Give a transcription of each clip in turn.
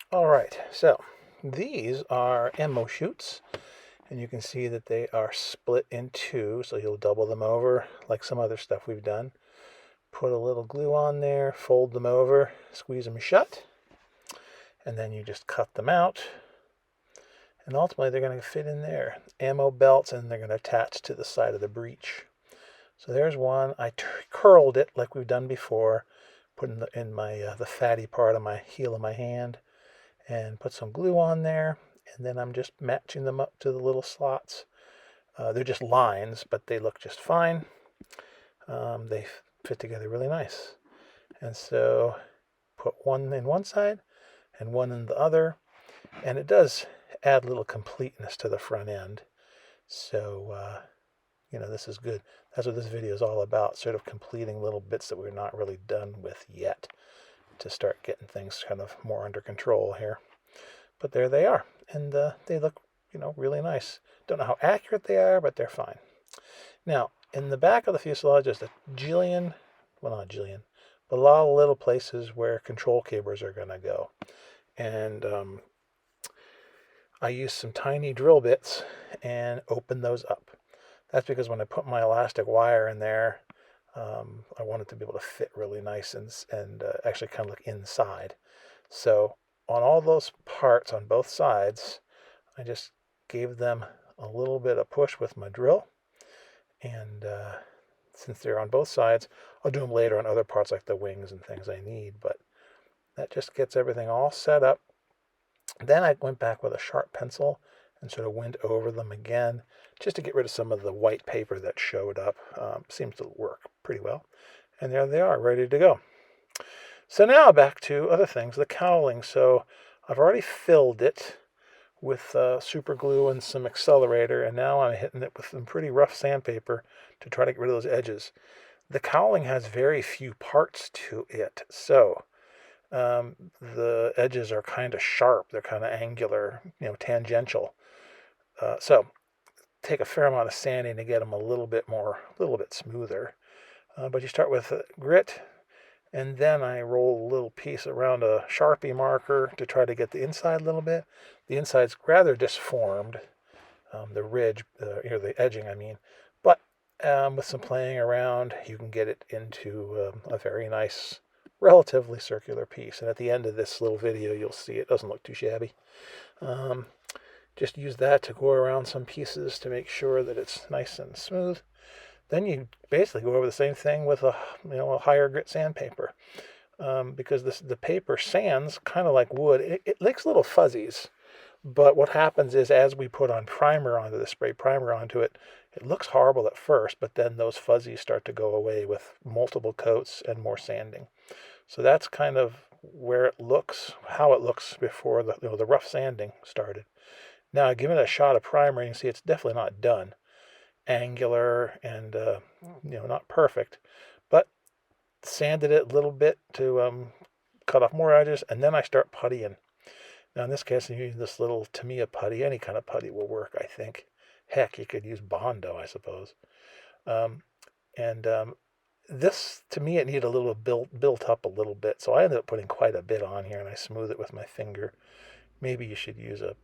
All right, so these are ammo chutes, and you can see that they are split in two, so you'll double them over like some other stuff we've done. Put a little glue on there, fold them over, squeeze them shut, and then you just cut them out. And ultimately, they're going to fit in there. Ammo belts, and they're going to attach to the side of the breech. So there's one. I curled it like we've done before, put in my the fatty part of my heel of my hand, and put some glue on there. And then I'm just matching them up to the little slots. They're just lines, but they look just fine. They fit together really nice. And so put one in one side and one in the other. And it does add a little completeness to the front end. So, this is good. That's what this video is all about, sort of completing little bits that we're not really done with yet to start getting things kind of more under control here. But there they are, and they look, really nice. Don't know how accurate they are, but they're fine. Now, in the back of the fuselage, there's a jillion, well, not a jillion, but a lot of little places where control cables are going to go. And I used some tiny drill bits and opened those up. That's because when I put my elastic wire in there, I wanted to be able to fit really nice and actually kind of look inside. So on all those parts on both sides, I just gave them a little bit of push with my drill. And since they're on both sides, I'll do them later on other parts like the wings and things I need. But that just gets everything all set up. Then I went back with a sharp pencil and sort of went over them again just to get rid of some of the white paper that showed up. Seems to work pretty well. And there they are, ready to go. So now back to other things, the cowling. So I've already filled it with super glue and some accelerator, and now I'm hitting it with some pretty rough sandpaper to try to get rid of those edges. The cowling has very few parts to it, so the edges are kind of sharp. They're kind of angular, tangential. So take a fair amount of sanding to get them a little bit smoother. But you start with grit, and then I roll a little piece around a Sharpie marker to try to get the inside a little bit. The inside's rather disformed, the ridge, the edging, I mean. But with some playing around, you can get it into a very nice, relatively circular piece. And at the end of this little video, you'll see it doesn't look too shabby. Just use that to go around some pieces to make sure that it's nice and smooth. Then you basically go over the same thing with a higher grit sandpaper, because the paper sands kind of like wood. It makes little fuzzies, but what happens is as we put on primer onto the spray primer onto it, it looks horrible at first, but then those fuzzies start to go away with multiple coats and more sanding. So that's kind of where it looks, how it looks before the rough sanding started. Now, give it a shot of primer, and you can see it's definitely not done. Angular and not perfect, but sanded it a little bit to cut off more edges, and then I start puttying. Now in this case, I'm using this little Tamiya putty. Any kind of putty will work, I think. Heck, you could use Bondo, I suppose. And this, to me, it needed a little built up a little bit, so I ended up putting quite a bit on here, and I smooth it with my finger. Maybe you should use a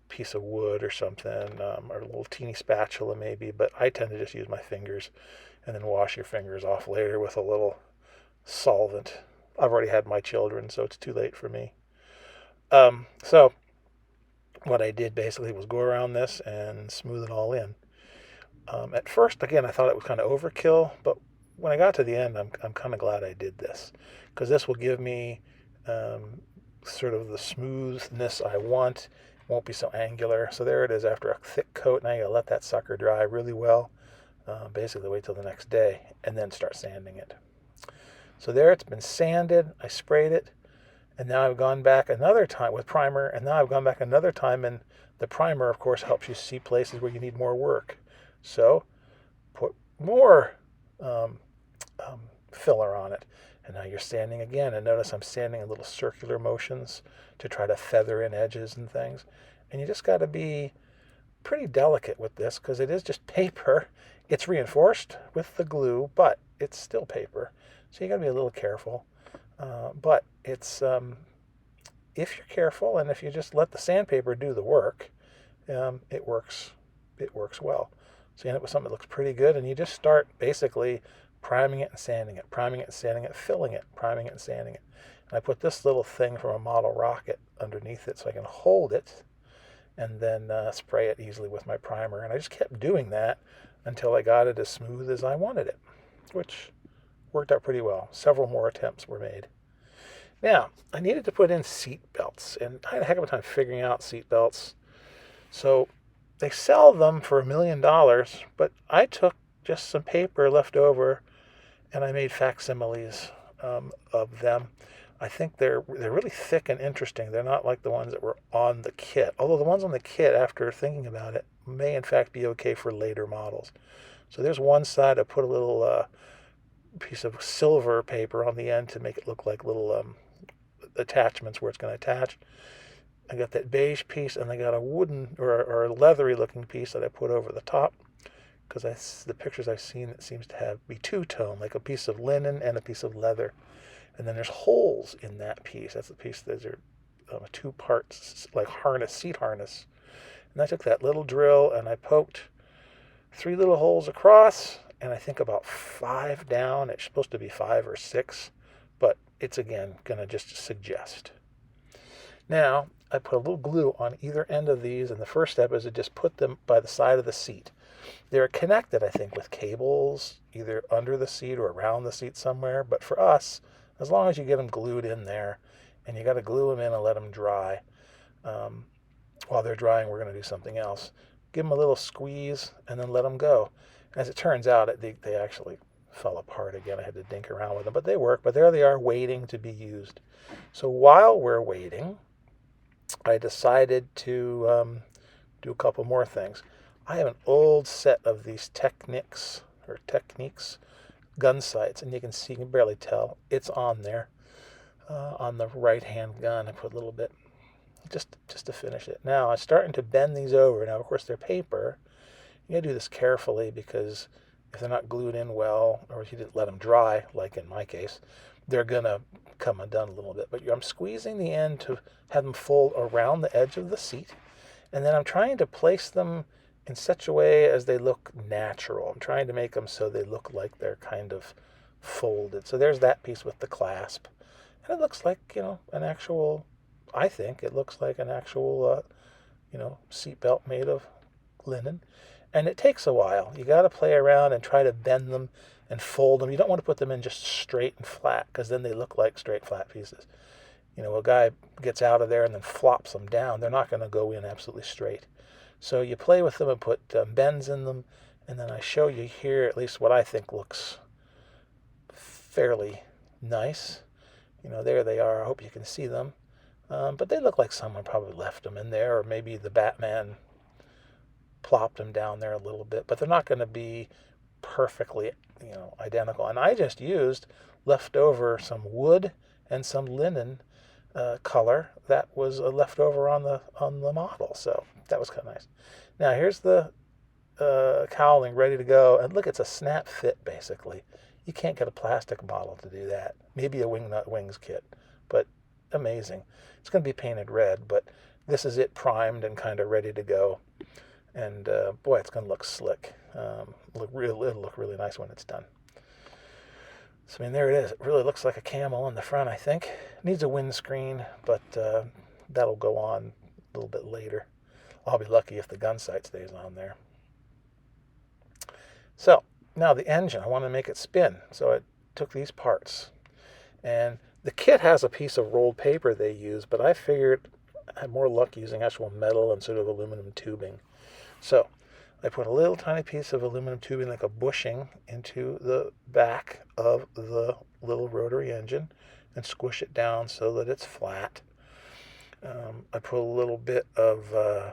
piece of wood or something, or a little teeny spatula maybe, but I tend to just use my fingers and then wash your fingers off later with a little solvent. I've already had my children, so it's too late for me. So what I did basically was go around this and smooth it all in. At first, again, I thought it was kind of overkill, but when I got to the end, I'm kind of glad I did this, because this will give me sort of the smoothness I want. Won't be so angular. So there it is after a thick coat. Now you gotta let that sucker dry really well. Basically wait till the next day and then start sanding it. So there it's been sanded. I sprayed it, and now I've gone back another time with primer, and now I've gone back another time, and the primer, of course, helps you see places where you need more work. So put more filler on it. And now you're sanding again, and notice I'm sanding in little circular motions to try to feather in edges and things. And you just got to be pretty delicate with this, because it is just paper. It's reinforced with the glue, but it's still paper. So you got to be a little careful. But it's if you're careful and if you just let the sandpaper do the work, it works. It works well. So you end up with something that looks pretty good, and you just start basically priming it and sanding it, priming it and sanding it, filling it, priming it and sanding it. And I put this little thing from a model rocket underneath it so I can hold it and then spray it easily with my primer. And I just kept doing that until I got it as smooth as I wanted it, which worked out pretty well. Several more attempts were made. Now, I needed to put in seat belts, and I had a heck of a time figuring out seat belts. So they sell them for $1 million, but I took just some paper left over and I made facsimiles of them. I think they're really thick and interesting. They're not like the ones that were on the kit, although the ones on the kit, after thinking about it, may in fact be okay for later models. So there's one side. I put a little piece of silver paper on the end to make it look like little attachments where it's going to attach. I got that beige piece, and I got a wooden or a leathery looking piece that I put over the top, because the pictures I've seen, it seems to be two-tone, like a piece of linen and a piece of leather. And then there's holes in that piece. That's the piece. Those are two parts, like seat harness. And I took that little drill and I poked 3 little holes across, and I think about 5 down. It's supposed to be 5 or 6, but it's again going to just suggest. Now, I put a little glue on either end of these, and the first step is to just put them by the side of the seat. They're connected, I think, with cables, either under the seat or around the seat somewhere. But for us, as long as you get them glued in there, and you got to glue them in and let them dry. While they're drying, we're going to do something else. Give them a little squeeze, and then let them go. As it turns out, they actually fell apart again. I had to dink around with them, but they work. But there they are, waiting to be used. So while we're waiting, I decided to do a couple more things. I have an old set of these Techniques gun sights, and you can barely tell. It's on there, on the right-hand gun. I put a little bit, just to finish it. Now, I'm starting to bend these over. Now, of course, they're paper. You gotta do this carefully, because if they're not glued in well, or if you didn't let them dry, like in my case, they're gonna come undone a little bit. But I'm squeezing the end to have them fold around the edge of the seat, and then I'm trying to place them in such a way as they look natural. I'm trying to make them so they look like they're kind of folded. So there's that piece with the clasp. And it looks like, I think it looks like an actual, seat belt made of linen. And it takes a while. You got to play around and try to bend them and fold them. You don't want to put them in just straight and flat, because then they look like straight, flat pieces. A guy gets out of there and then flops them down. They're not going to go in absolutely straight. So you play with them and put bends in them, and then I show you here at least what I think looks fairly nice. There they are. I hope you can see them. But they look like someone probably left them in there, or maybe the Batman plopped them down there a little bit. But they're not going to be perfectly, identical. And I just used leftover some wood and some linen color that was left over on the model. So that was kind of nice. Now here's the cowling ready to go, and look, it's a snap fit basically. You can't get a plastic model to do that. Maybe a Wingnut Wings kit, but amazing. It's going to be painted red, but this is it primed and kind of ready to go. And boy, it's going to look slick. It'll look really nice when it's done. So there it is. It really looks like a Camel in the front, I think. It needs a windscreen, but that'll go on a little bit later. I'll be lucky if the gun sight stays on there. So now the engine, I want to make it spin. So I took these parts. And the kit has a piece of rolled paper they use, but I figured I had more luck using actual metal and sort of aluminum tubing. So I put a little tiny piece of aluminum tubing, like a bushing, into the back of the little rotary engine and squish it down so that it's flat. I put a little bit of, I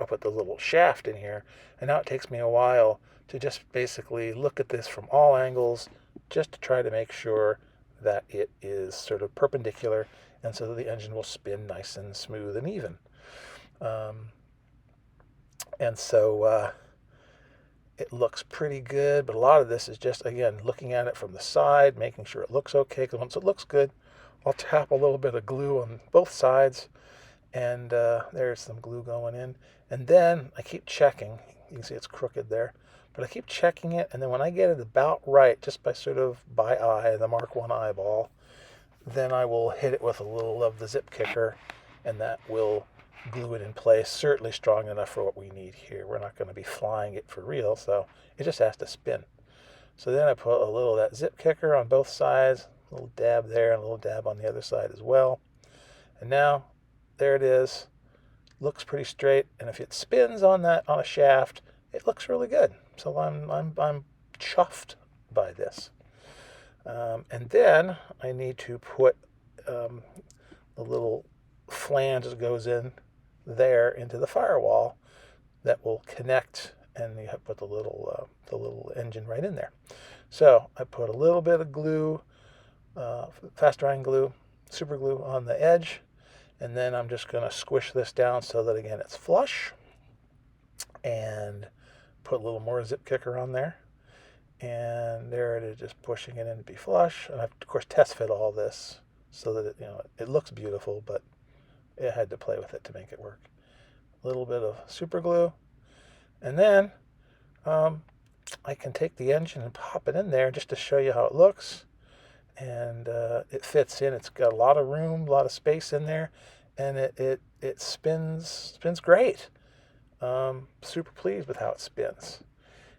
put the little shaft in here, and now it takes me a while to just basically look at this from all angles, just to try to make sure that it is sort of perpendicular, and so that the engine will spin nice and smooth and even. And so it looks pretty good, but a lot of this is just, again, looking at it from the side, making sure it looks okay, because once it looks good, I'll tap a little bit of glue on both sides, and there's some glue going in. And then I keep checking. You can see it's crooked there, but I keep checking it, and then when I get it about right, just by sort of by eye, the Mark 1 eyeball, then I will hit it with a little of the zip kicker, and that will glue it in place, certainly strong enough for what we need here. We're not going to be flying it for real, so it just has to spin. So then I put a little of that zip kicker on both sides, a little dab there and a little dab on the other side as well. And now there it is. Looks pretty straight, and if it spins on a shaft, it looks really good. So I'm chuffed by this. And then I need to put the little flange that goes in there into the firewall that will connect, and you have to put the little engine right in there. So I put a little bit of glue, fast drying glue, super glue on the edge, and then I'm just going to squish this down so that, again, it's flush, and put a little more zip kicker on there. And there it is, just pushing it in to be flush. And I, of course, test fit all this so that it looks beautiful, but I had to play with it to make it work. A little bit of super glue, and then I can take the engine and pop it in there just to show you how it looks. And it fits in. It's got a lot of room, a lot of space in there, and it spins great. Super pleased with how it spins.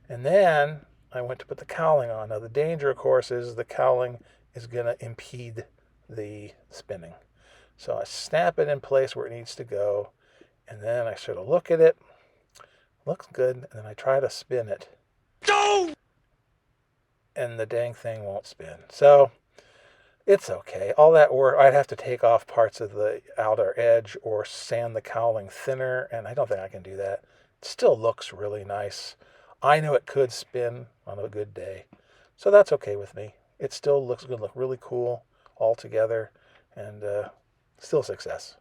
And then I went to put the cowling on. Now the danger, of course, is the cowling is going to impede the spinning. So I snap it in place where it needs to go, and then I sort of look at it. Looks good, and then I try to spin it. No! And the dang thing won't spin. So it's okay. All that work, I'd have to take off parts of the outer edge or sand the cowling thinner, and I don't think I can do that. It still looks really nice. I know it could spin on a good day, so that's okay with me. It still looks going to look really cool all together, and still success.